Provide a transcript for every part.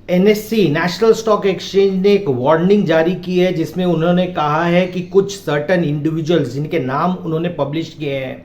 NSC national stock exchange ने एक warning जारी की है जिसमें उन्होंने कहा है कि कुछ सर्टन इंडिविजुअल्स जिनके नाम उन्होंने पब्लिश किए हैं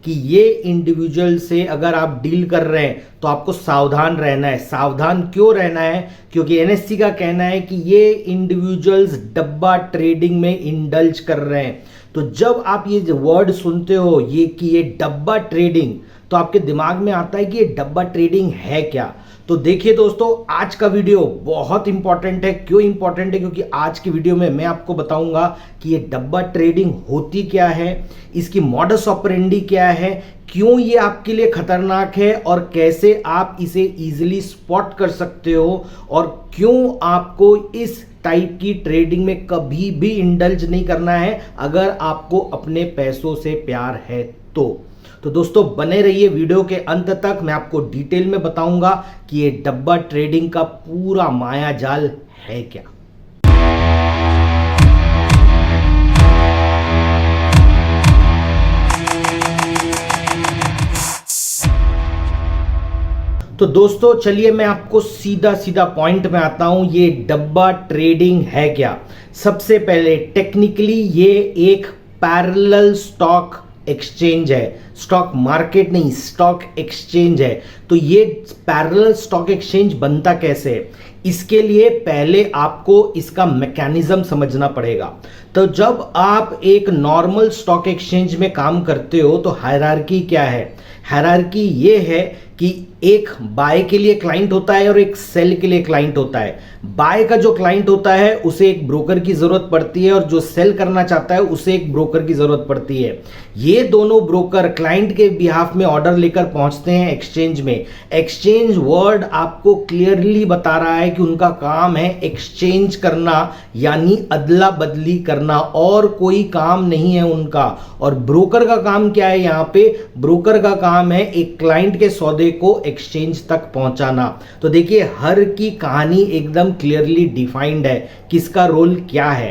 कि ये इंडिविजुअल से अगर आप डील कर रहे हैं तो आपको सावधान रहना है। सावधान क्यों रहना है? क्योंकि एनएससी का कहना है कि ये इंडिविजुअल्स डब्बा ट्रेडिंग में इंडल्ज कर रहे हैं। तो जब आप ये वर्ड सुनते हो ये कि ये डब्बा ट्रेडिंग, तो आपके दिमाग में आता है कि ये डब्बा ट्रेडिंग है क्या। तो देखिए दोस्तों, आज का वीडियो बहुत इंपॉर्टेंट है। क्यों इंपॉर्टेंट है? क्योंकि आज की वीडियो में मैं आपको बताऊंगा कि ये डब्बा ट्रेडिंग होती क्या है, इसकी मॉडस ऑपरेंडी क्या है, क्यों ये आपके लिए खतरनाक है और कैसे आप इसे इजीली स्पॉट कर सकते हो, और क्यों आपको इस टाइप की ट्रेडिंग में कभी भी इंडल्ज नहीं करना है अगर आपको अपने पैसों से प्यार है तो दोस्तों बने रहिए वीडियो के अंत तक। मैं आपको डिटेल में बताऊंगा कि ये डब्बा ट्रेडिंग का पूरा माया जाल है क्या। तो दोस्तों चलिए मैं आपको सीधा सीधा पॉइंट में आता हूं, ये डब्बा ट्रेडिंग है क्या। सबसे पहले टेक्निकली ये एक पैरेलल स्टॉक एक्सचेंज है, स्टॉक मार्केट नहीं, स्टॉक एक्सचेंज है। तो ये पैरेलल स्टॉक एक्सचेंज बनता कैसे है, इसके लिए पहले आपको इसका मैकेनिज्म समझना पड़ेगा। तो जब आप एक नॉर्मल स्टॉक एक्सचेंज में काम करते हो तो हायरार्की क्या है? हायरार्की ये है कि एक बाय के लिए क्लाइंट होता है और एक सेल के लिए क्लाइंट होता है। बाय का जो क्लाइंट होता है उसे एक ब्रोकर की जरूरत पड़ती है और जो सेल करना चाहता है उसे एक ब्रोकर की जरूरत पड़ती है। ये दोनों ब्रोकर क्लाइंट के बिहाफ में ऑर्डर लेकर पहुंचते हैं एक्सचेंज में। एक्सचेंज वर्ड आपको क्लियरली बता रहा है कि उनका काम है एक्सचेंज करना, यानी अदला बदली करना, और कोई काम नहीं है उनका। और ब्रोकर का काम क्या है? यहां पे ब्रोकर का काम है एक क्लाइंट के सौदे को एक्सचेंज तक पहुंचाना। तो देखिए हर की कहानी एकदम क्लियरली डिफाइंड है, किसका रोल क्या है।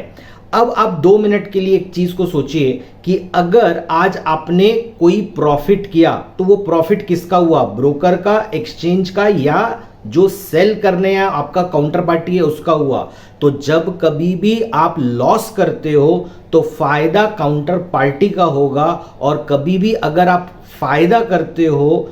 अब आप 2 मिनट के लिए एक चीज को सोचिए कि अगर आज आपने कोई प्रॉफिट किया तो वो प्रॉफिट किसका हुआ? ब्रोकर का, एक्सचेंज का, या जो सेल करने या आपका काउंटर पार्टी है उसका हुआ। तो जब कभी भी आप लॉस करते हो तो फायदा काउंटर पार्टी का होगा, और कभी भी अगर आप फायदा करते हो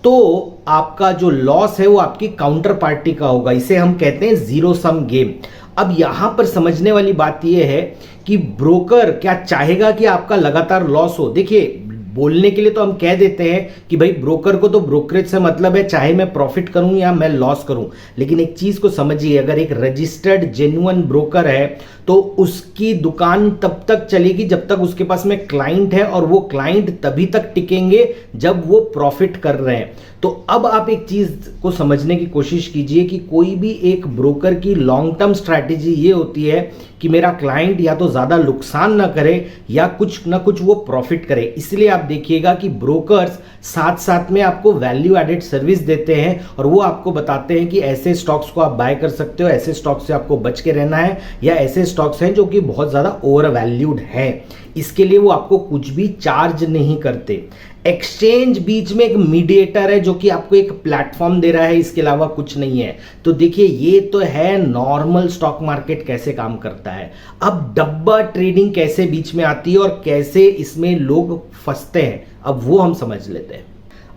तो आपका जो लॉस है वो आपकी काउंटर पार्टी का होगा। इसे हम कहते हैं जीरो सम गेम। अब यहां पर समझने वाली बात यह है कि ब्रोकर क्या चाहेगा कि आपका लगातार लॉस हो? देखिए बोलने के लिए तो हम कह देते हैं कि भाई ब्रोकर को तो ब्रोकरेज से मतलब है, चाहे मैं प्रॉफिट करूं या मैं लॉस करूं। लेकिन एक चीज को समझिए, अगर एक रजिस्टर्ड जेन्युइन ब्रोकर है तो उसकी दुकान तब तक चलेगी जब तक उसके पास में क्लाइंट है, और वो क्लाइंट तभी तक टिकेंगे जब वो प्रॉफिट कर रहे हैं। तो अब आप एक चीज को समझने की कोशिश कीजिए कि कोई भी एक ब्रोकर की लॉन्ग टर्म स्ट्रैटेजी ये होती है कि मेरा क्लाइंट या तो ज्यादा नुकसान ना करे या कुछ ना कुछ वो प्रॉफिट करे। इसलिए आप देखिएगा कि ब्रोकर्स साथ साथ में आपको वैल्यू एडेड सर्विस देते हैं और वो आपको बताते हैं कि ऐसे स्टॉक्स को आप बाय कर सकते हो, ऐसे स्टॉक से आपको बच के रहना है, या ऐसे स्टॉक्स हैं जो कि बहुत ज्यादा ओवर वैल्यूड है। इसके लिए वो आपको कुछ भी चार्ज नहीं करते। एक्सचेंज बीच में एक मीडिएटर है जो कि आपको एक प्लेटफॉर्म दे रहा है, इसके अलावा कुछ नहीं है। तो देखिए ये तो है नॉर्मल स्टॉक मार्केट कैसे काम करता है। अब डब्बा ट्रेडिंग कैसे बीच में आती है और कैसे इसमें लोग फंसते हैं, अब वो हम समझ लेते हैं।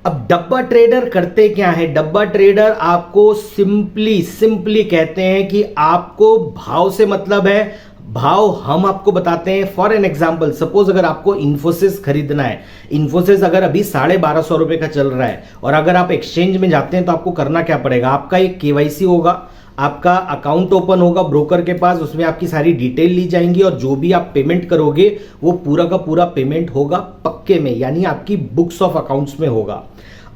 अब डब्बा ट्रेडर करते क्या है? डब्बा ट्रेडर आपको सिंपली कहते हैं कि आपको भाव से मतलब है। भाव हम आपको बताते हैं। फॉर एन एग्जाम्पल, सपोज अगर आपको इन्फोसिस खरीदना है, इन्फोसिस अगर अभी 1250 रुपए का चल रहा है, और अगर आप एक्सचेंज में जाते हैं तो आपको करना क्या पड़ेगा? आपका एक केवाईसी होगा, आपका अकाउंट ओपन होगा ब्रोकर के पास, उसमें आपकी सारी डिटेल ली जाएंगी, और जो भी आप पेमेंट करोगे वो पूरा का पूरा पेमेंट होगा पक्के में, यानी आपकी बुक्स ऑफ अकाउंट्स में होगा।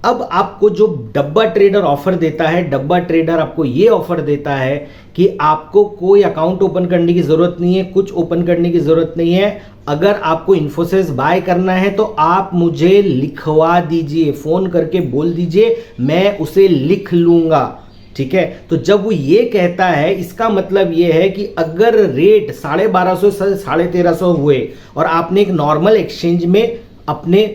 अब आपको जो डब्बा ट्रेडर ऑफर देता है, डब्बा ट्रेडर आपको ये ऑफर देता है कि आपको कोई अकाउंट ओपन करने की जरूरत नहीं है, कुछ ओपन करने की जरूरत नहीं है। अगर आपको इन्फोसिस बाय करना है तो आप मुझे लिखवा दीजिए, फोन करके बोल दीजिए, मैं उसे लिख लूंगा। ठीक है, तो जब वो ये कहता है इसका मतलब ये है कि अगर रेट 1250 से 1350 हुए और आपने एक नॉर्मल एक्सचेंज में अपने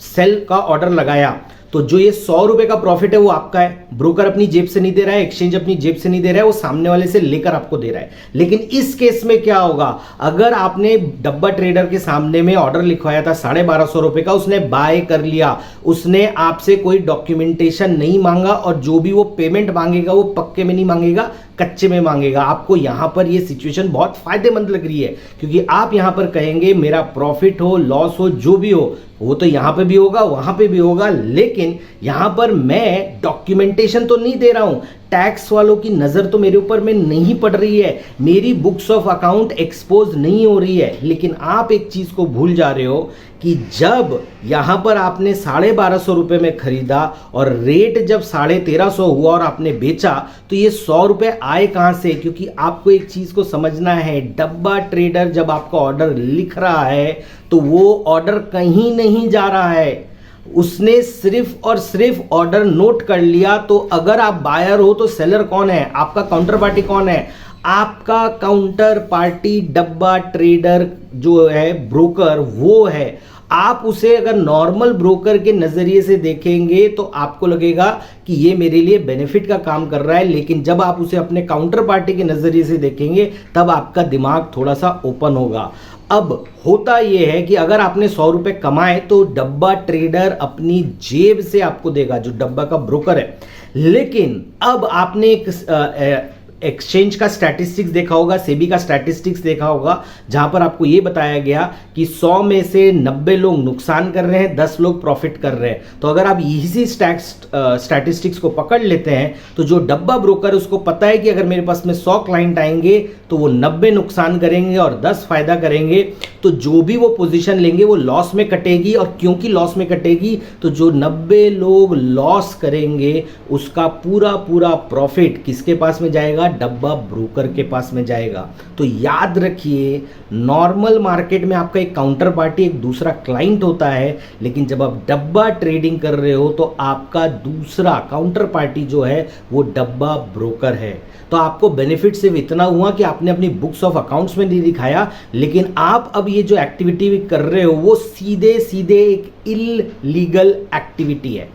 सेल का ऑर्डर लगाया, तो जो ये 100 रुपए का प्रॉफिट है वो आपका है, ब्रोकर अपनी जेब से नहीं दे रहा है, एक्सचेंज अपनी जेब से नहीं दे रहा है, वो सामने वाले से लेकर आपको दे रहा है। लेकिन इस केस में क्या होगा, अगर आपने डब्बा ट्रेडर के सामने में ऑर्डर लिखवाया था 1250 रुपए का, उसने बाय कर लिया, उसने आपसे कोई डॉक्यूमेंटेशन नहीं मांगा और जो भी वो पेमेंट मांगेगा वो पक्के में नहीं मांगेगा, कच्चे में मांगेगा। आपको यहां पर ये सिचुएशन बहुत फायदेमंद लग रही है, क्योंकि आप यहां पर कहेंगे मेरा प्रॉफिट हो लॉस हो जो भी हो वो तो यहां पे भी होगा वहां पे भी होगा, लेकिन यहां पर मैं डॉक्यूमेंटेशन तो नहीं दे रहा हूं, टैक्स वालों की नजर तो मेरे ऊपर में नहीं पड़ रही है, मेरी बुक्स ऑफ अकाउंट एक्सपोज नहीं हो रही है। लेकिन आप एक चीज को भूल जा रहे हो कि जब यहां पर आपने 1250 रुपए में खरीदा और रेट जब 1350 हुआ और आपने बेचा, तो ये 100 रुपए आए कहां से? क्योंकि आपको एक चीज को समझना है, डब्बा ट्रेडर जब आपका ऑर्डर लिख रहा है तो वो ऑर्डर कहीं नहीं जा रहा है, उसने सिर्फ और सिर्फ ऑर्डर नोट कर लिया। तो अगर आप बायर हो तो सेलर कौन है? आपका काउंटर पार्टी कौन है? आपका काउंटर पार्टी डब्बा ट्रेडर जो है, ब्रोकर, वो है। आप उसे अगर नॉर्मल ब्रोकर के नजरिए से देखेंगे तो आपको लगेगा कि ये मेरे लिए बेनिफिट का काम कर रहा है, लेकिन जब आप उसे अपने काउंटर पार्टी के नजरिए से देखेंगे तब आपका दिमाग थोड़ा सा ओपन होगा। अब होता यह है कि अगर आपने 100 रुपए कमाए तो डब्बा ट्रेडर अपनी जेब से आपको देगा, जो डब्बा का ब्रोकर है। लेकिन अब आपने एक एक्सचेंज का स्टैटिस्टिक्स देखा होगा, सेबी का स्टैटिस्टिक्स देखा होगा, जहां पर आपको यह बताया गया कि 100 में से 90 लोग नुकसान कर रहे हैं, 10 लोग प्रॉफिट कर रहे हैं। तो अगर आप इसी स्टैटिस्टिक्स को पकड़ लेते हैं तो जो डब्बा ब्रोकर, उसको पता है कि अगर मेरे पास में 100 क्लाइंट आएंगे तो वो 90 नुकसान करेंगे और 10 फायदा करेंगे, तो जो भी वो पोजीशन लेंगे वो लॉस में कटेगी। और क्योंकि लॉस में कटेगी तो जो 90 लोग लॉस करेंगे उसका पूरा पूरा प्रॉफिट किसके पास में जाएगा? डब्बा ब्रोकर के पास में जाएगा। तो याद रखिए, नॉर्मल मार्केट में आपका एक काउंटर पार्टी, एक दूसरा क्लाइंट होता है, लेकिन जब आप डब्बा ट्रेडिंग कर रहे हो तो आपका दूसरा काउंटर पार्टी जो है वो डब्बा ब्रोकर है। तो आपको बेनिफिट सिर्फ इतना हुआ कि आपने अपनी बुक्स ऑफ अकाउंट्स में नहीं दिखाया, लेकिन आप अब ये जो एक्टिविटी कर रहे हो वो सीधे सीधे एक इल्लीगल एक्टिविटी है।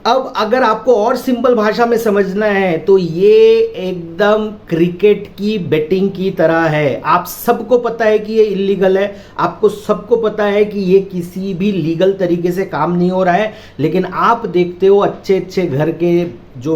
अब अगर आपको और सिंपल भाषा में समझना है तो ये एकदम क्रिकेट की बैटिंग की तरह है। आप सबको पता है कि ये इलीगल है, आपको सबको पता है कि ये किसी भी लीगल तरीके से काम नहीं हो रहा है, लेकिन आप देखते हो अच्छे अच्छे घर के जो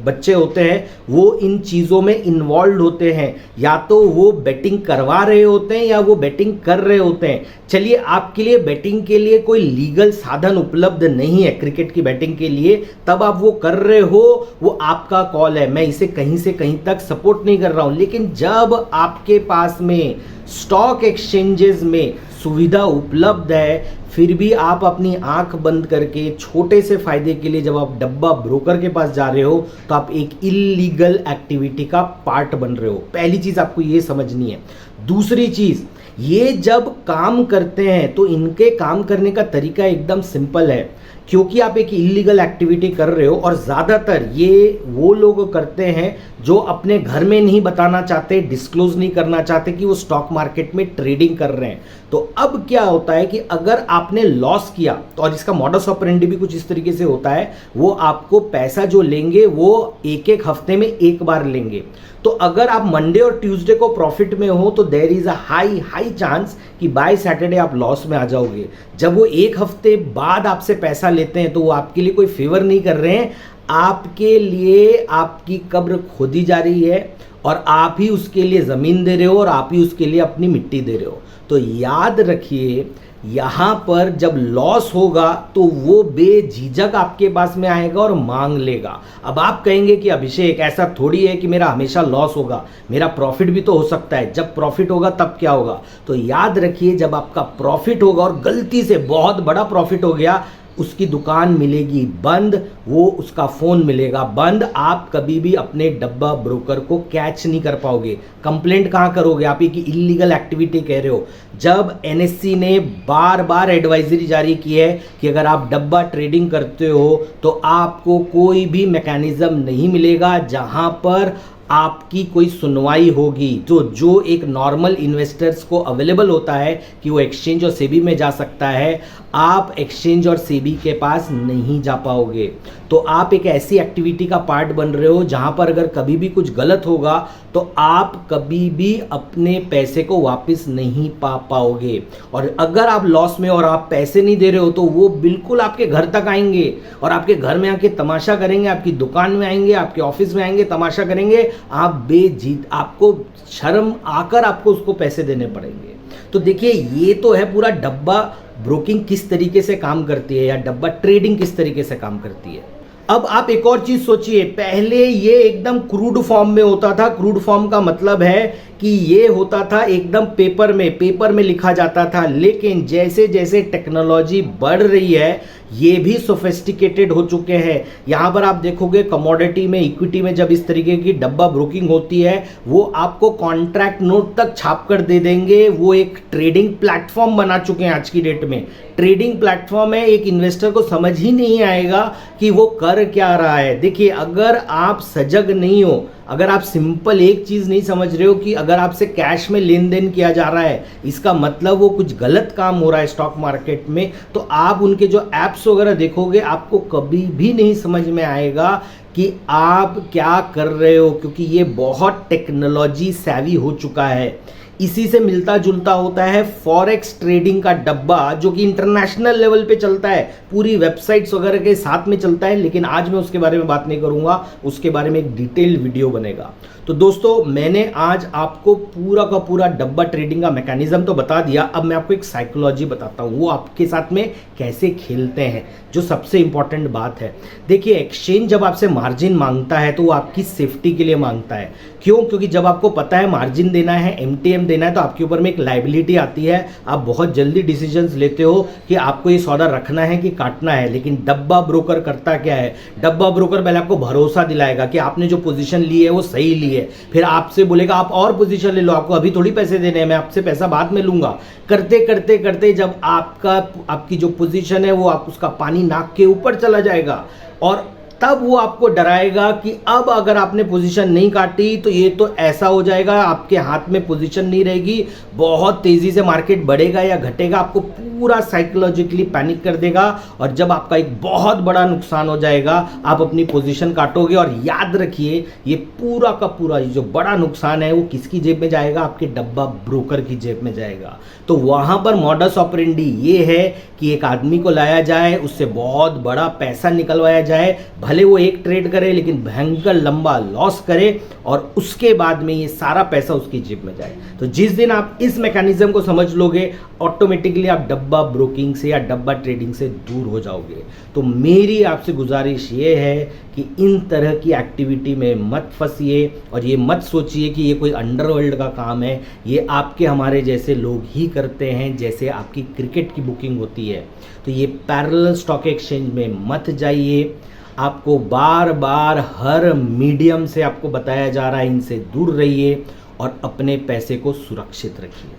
बच्चे होते हैं वो इन चीज़ों में इन्वॉल्व होते हैं, या तो वो बैटिंग करवा रहे होते हैं या वो बैटिंग कर रहे होते हैं। चलिए, आपके लिए बैटिंग के लिए कोई लीगल साधन उपलब्ध नहीं है क्रिकेट की बैटिंग के लिए, तब आप वो कर रहे हो, वो आपका कॉल है, मैं इसे कहीं से कहीं तक सपोर्ट नहीं कर रहा हूं। लेकिन जब आपके पास में स्टॉक एक्सचेंजेस में सुविधा उपलब्ध है, फिर भी आप अपनी आंख बंद करके छोटे से फायदे के लिए जब आप डब्बा ब्रोकर के पास जा रहे हो तो आप एक इल्लीगल एक्टिविटी का पार्ट बन रहे हो। पहली चीज आपको ये समझनी है। दूसरी चीज, ये जब काम करते हैं तो इनके काम करने का तरीका एकदम सिंपल है, क्योंकि आप एक इल्लीगल एक्टिविटी कर रहे हो और ज़्यादातर ये वो लोग करते हैं जो अपने घर में नहीं बताना चाहते, डिस्क्लोज नहीं करना चाहते कि वो स्टॉक मार्केट में ट्रेडिंग कर रहे हैं। तो अब क्या होता है कि अगर आपने लॉस किया तो, और इसका मॉडस ऑपरेंडी भी कुछ इस तरीके से होता है, वो आपको पैसा जो लेंगे वो एक एक हफ्ते में एक बार लेंगे। तो अगर आप मंडे और ट्यूसडे को प्रॉफिट में हो तो there is a high chance कि बाय सैटरडे आप लॉस में आ जाओगे। जब वो एक हफ्ते बाद आपसे पैसा लेते हैं तो वो आपके लिए कोई फेवर नहीं कर रहे हैं, आपके लिए आपकी कब्र खोदी जा रही है और आप ही उसके लिए ज़मीन दे रहे हो और आप ही उसके लिए अपनी मिट्टी दे रहे हो। तो याद रखिए, यहाँ पर जब लॉस होगा तो वो बेझिझक आपके पास में आएगा और मांग लेगा। अब आप कहेंगे कि अभिषेक, ऐसा थोड़ी है कि मेरा हमेशा लॉस होगा, मेरा प्रॉफिट भी तो हो सकता है। जब प्रॉफिट होगा तब क्या होगा? तो याद रखिए, जब आपका प्रॉफिट होगा और गलती से बहुत बड़ा प्रॉफिट हो गया, उसकी दुकान मिलेगी बंद, वो उसका फोन मिलेगा बंद, आप कभी भी अपने डब्बा ब्रोकर को कैच नहीं कर पाओगे। कंप्लेंट कहाँ करोगे? आप एक इल्लीगल एक्टिविटी कह रहे हो। जब एनएससी ने बार बार एडवाइजरी जारी की है कि अगर आप डब्बा ट्रेडिंग करते हो तो आपको कोई भी मैकेनिज्म नहीं मिलेगा जहां पर आपकी कोई सुनवाई होगी। तो जो एक नॉर्मल इन्वेस्टर्स को अवेलेबल होता है कि वो एक्सचेंज और सेबी में जा सकता है, आप एक्सचेंज और सेबी के पास नहीं जा पाओगे। तो आप एक ऐसी एक्टिविटी का पार्ट बन रहे हो जहां पर अगर कभी भी कुछ गलत होगा तो आप कभी भी अपने पैसे को वापस नहीं पा पाओगे। और अगर आप लॉस में और आप पैसे नहीं दे रहे हो तो वो बिल्कुल आपके घर तक आएंगे और आपके घर में आके तमाशा करेंगे, आपकी दुकान में आएंगे, आपके ऑफिस में आएंगे, तमाशा करेंगे। आप बेजीत, आपको शर्म आकर आपको उसको पैसे देने पड़ेंगे। तो देखिए, ये तो है पूरा डब्बा ब्रोकिंग किस तरीके से काम करती है या डब्बा ट्रेडिंग किस तरीके से काम करती है। अब आप एक और चीज सोचिए, पहले ये एकदम क्रूड फॉर्म में होता था। क्रूड फॉर्म का मतलब है कि ये होता था एकदम पेपर में लिखा जाता था। लेकिन जैसे जैसे टेक्नोलॉजी बढ़ रही है, ये भी सोफिस्टिकेटेड हो चुके हैं। यहां पर आप देखोगे कमोडिटी में, इक्विटी में जब इस तरीके की डब्बा ब्रोकिंग होती है, वो आपको कॉन्ट्रैक्ट नोट तक छाप कर दे देंगे। वो एक ट्रेडिंग प्लेटफॉर्म बना चुके हैं आज की डेट में। ट्रेडिंग प्लेटफॉर्म है, एक इन्वेस्टर को समझ ही नहीं आएगा कि वो कर क्या रहा है। देखिए, अगर आप सजग नहीं हो, अगर आप सिंपल एक चीज नहीं समझ रहे हो कि अगर आपसे कैश में लेन देन किया जा रहा है, इसका मतलब वो कुछ गलत काम हो रहा है स्टॉक मार्केट में, तो आप उनके जो एप्स वगैरह देखोगे, आपको कभी भी नहीं समझ में आएगा कि आप क्या कर रहे हो, क्योंकि ये बहुत टेक्नोलॉजी सैवी हो चुका है। इसी से मिलता जुलता होता है फॉरेक्स ट्रेडिंग का डब्बा, जो कि इंटरनेशनल लेवल पे चलता है, पूरी वेबसाइट्स वगैरह के साथ में चलता है। लेकिन आज मैं उसके बारे में बात नहीं करूंगा, उसके बारे में एक डिटेल वीडियो बनेगा। तो दोस्तों, मैंने आज आपको पूरा का पूरा डब्बा ट्रेडिंग का मैकेनिज्म तो बता दिया। अब मैं आपको एक साइकोलॉजी बताता हूँ, वो आपके साथ में कैसे खेलते हैं, जो सबसे इंपॉर्टेंट बात है। देखिए, एक्सचेंज जब आपसे मार्जिन मांगता है तो वो आपकी सेफ्टी के लिए मांगता है। क्यों? क्योंकि जब आपको पता है मार्जिन देना है, एमटीएम देना है, तो आपके ऊपर में एक लायबिलिटी आती है। आप बहुत जल्दी डिसीजंस लेते हो कि आपको ये सौदा रखना है कि काटना है। लेकिन डब्बा ब्रोकर करता क्या है? डब्बा ब्रोकर पहले आपको भरोसा दिलाएगा कि आपने जो पोजीशन ली है वो सही ली है, फिर आपसे बोलेगा आप और पोजीशन ले लो, आपको अभी थोड़ी पैसे देने हैं, मैं आपसे पैसा बाद में लूंगा। करते करते करते जब आपकी जो पोजीशन है वो आप उसका पानी नाक के ऊपर चला जाएगा, और तब वो आपको डराएगा कि अब अगर आपने पोजीशन नहीं काटी तो ये तो ऐसा हो जाएगा, आपके हाथ में पोजीशन नहीं रहेगी, बहुत तेजी से मार्केट बढ़ेगा या घटेगा। आपको पूरा साइकोलॉजिकली पैनिक कर देगा, और जब आपका एक बहुत बड़ा नुकसान हो जाएगा, आप अपनी पोजीशन काटोगे। और याद रखिए, ये पूरा का पूरा जो बड़ा नुकसान है वो किसकी जेब में जाएगा? आपके डब्बा ब्रोकर की जेब में जाएगा। तो वहां पर मॉडस ऑपरेंडी ये है कि एक आदमी को लाया जाए, उससे बहुत बड़ा पैसा निकलवाया जाए, भले वो एक ट्रेड करे लेकिन भयंकर लंबा लॉस करे, और उसके बाद में ये सारा पैसा उसकी जेब में जाए। तो जिस दिन आप इस मैकेनिज्म को समझ लोगे, ऑटोमेटिकली आप डब्बा ब्रोकिंग से या डब्बा ट्रेडिंग से दूर हो जाओगे। तो मेरी आपसे गुजारिश ये है कि इन तरह की एक्टिविटी में मत फंसिए, और ये मत सोचिए कि ये कोई अंडरवर्ल्ड का काम है। ये आपके हमारे जैसे लोग ही करते हैं, जैसे आपकी क्रिकेट की बुकिंग होती है। तो ये पैरेलल स्टॉक एक्सचेंज में मत जाइए। आपको बार बार हर मीडियम से आपको बताया जा रहा है, इनसे दूर रहिए और अपने पैसे को सुरक्षित रखिए।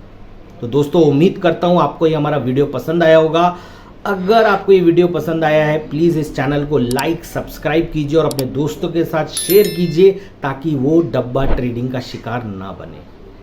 तो दोस्तों, उम्मीद करता हूँ आपको ये हमारा वीडियो पसंद आया होगा। अगर आपको ये वीडियो पसंद आया है, प्लीज़ इस चैनल को लाइक, सब्सक्राइब कीजिए और अपने दोस्तों के साथ शेयर कीजिए, ताकि वो डब्बा ट्रेडिंग का शिकार ना बने।